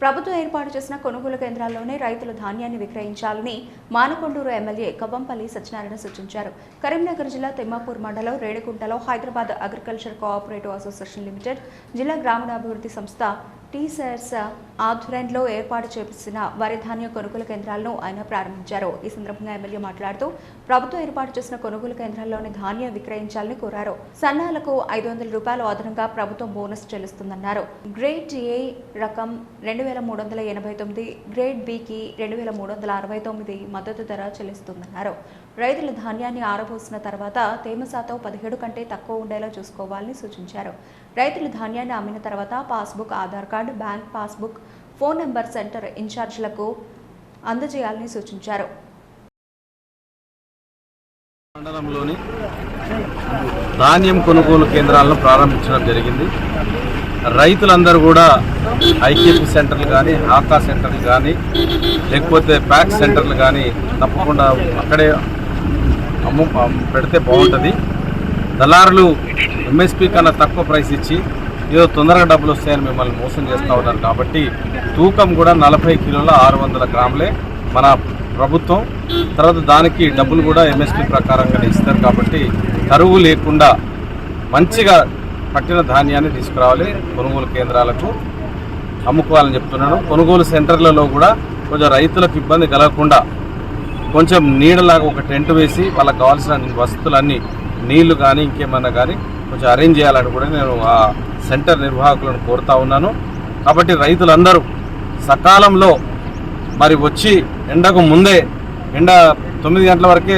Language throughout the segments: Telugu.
ప్రభుత్వం ఏర్పాటు చేసిన కొనుగోలు కేంద్రాల్లోనే రైతులు ధాన్యాన్ని విక్రయించాలని మానకొండూరు ఎమ్మెల్యే కవ్వంపల్లి సత్యనారాయణ సూచించారు. కరీంనగర్ జిల్లా తిమ్మాపూర్ మండలం రేణిగుంటలో Hyderabad agriculture cooperative association limited, జిల్లా గ్రామీణాభివృద్ధి సంస్థ టీసర్స్ ఆధ్వర్యంలో ఏర్పాటు చేసిన వరి ధాన్య కొనుగోలు కేంద్రాలను ఆయన ప్రారంభించారు. ఈ సందర్భంగా ఎమ్మెల్యే మాట్లాడుతూ ప్రభుత్వం ఏర్పాటు చేసిన కొనుగోలు కేంద్రాల్లోని ధాన్యం విక్రయించాలని కోరారు. సన్నాలకు 500 రూపాయలు అదనంగా ప్రభుత్వం బోనస్ చెల్లిస్తుందన్నారు. గ్రేడ్ ఏ రకం 2389, గ్రేడ్ బికి 2369 మద్దతు ధర చెల్లిస్తుందన్నారు. రైతులు ధాన్యాన్ని ఆరబోసిన తర్వాత తేమ శాతం 17 కంటే తక్కువ ఉండేలా చూసుకోవాలని సూచించారు. రైతులు ధాన్యాన్ని అమ్మిన తర్వాత passbook, Aadhaar card, bank passbook, phone number centre ఇన్ఛార్జీలకు అందజేయాలని సూచించారు. మండలంలోని ధాన్యం కొనుగోలు కేంద్రాలను ప్రారంభించడం జరిగింది. రైతులందరూ కూడా ఐకేపీ సెంటర్లు కానీ, ఆకా సెంటర్లు కానీ, లేకపోతే ప్యాక్ సెంటర్లు కానీ తప్పకుండా అక్కడే పెడితే బాగుంటుంది. దళారులు ఎంఎస్పీ కన్నా తక్కువ ప్రైస్ ఇచ్చి ఏదో తొందరగా డబ్బులు వస్తాయని మిమ్మల్ని మోసం చేస్తూ ఉన్నారు. కాబట్టి తూకం కూడా 40 కిలోల 600 గ్రాములే మన ప్రభుత్వం. తర్వాత దానికి డబ్బులు కూడా ఎంఎస్పీ ప్రకారంగానే ఇస్తారు. కాబట్టి కరువు లేకుండా మంచిగా పట్టిన ధాన్యాన్ని తీసుకురావాలి, కొనుగోలు కేంద్రాలకు అమ్ముకోవాలని చెప్తున్నాను. కొనుగోలు సెంటర్లలో కూడా కొంచెం రైతులకు ఇబ్బంది కలగకుండా కొంచెం నీడలాగా ఒక టెంట్ వేసి వాళ్ళకి కావాల్సిన వసతులన్నీ, నీళ్లు కానీ ఇంకేమన్నా కానీ కొంచెం అరేంజ్ చేయాలని కూడా నేను ఆ సెంటర్ నిర్వాహకులను కోరుతా ఉన్నాను. కాబట్టి రైతులందరూ సకాలంలో మరి వచ్చి ఎండకు ముందే, ఎండ 9 గంటల వరకే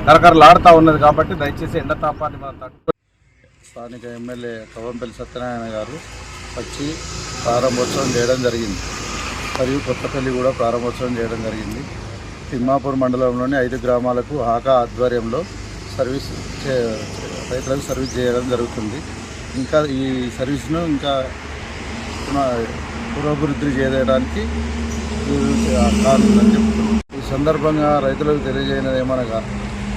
కరకరలాడుతూ ఉన్నది. కాబట్టి దయచేసి ఎండ తాపాన్ని మనం తట్టుకో. స్థానిక ఎమ్మెల్యే కవ్వంపల్లి సత్యనారాయణ గారు వచ్చి ప్రారంభోత్సవం చేయడం జరిగింది. మరియు కొత్తపల్లి కూడా ప్రారంభోత్సవం చేయడం జరిగింది. తిమ్మాపూర్ మండలంలోని 5 గ్రామాలకు ఆకా ఆధ్వర్యంలో రైతులకు సర్వీస్ చేయడం జరుగుతుంది. ఇంకా ఈ సర్వీస్ను ఇంకా పురోభివృద్ధి చేయడానికి కానుందని చెప్తున్నాను. ఈ సందర్భంగా రైతులకు తెలియజేయనది ఏమనగా,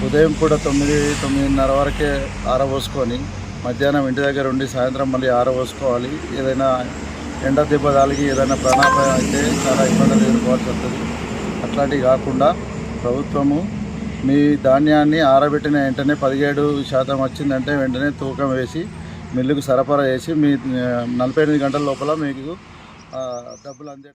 ఉదయం కూడా 9-9:30 వరకే ఆరబోసుకొని మధ్యాహ్నం ఇంటి దగ్గర ఉండి సాయంత్రం మళ్ళీ ఆరబోసుకోవాలి. ఏదైనా ఎండ దెబ్బ తాలిగి ఏదైనా ప్రాణాపాయం అయితే చాలా ఇబ్బందులు ఎదుర్కోవాల్సి వస్తుంది. అట్లాంటివి కాకుండా ప్రభుత్వము మీ ధాన్యాన్ని ఆరబెట్టిన వెంటనే 17% వచ్చిందంటే వెంటనే తూకం వేసి మిల్లుకు సరఫరా చేసి మీ 48 గంటల లోపల మీకు డబ్బులు అందే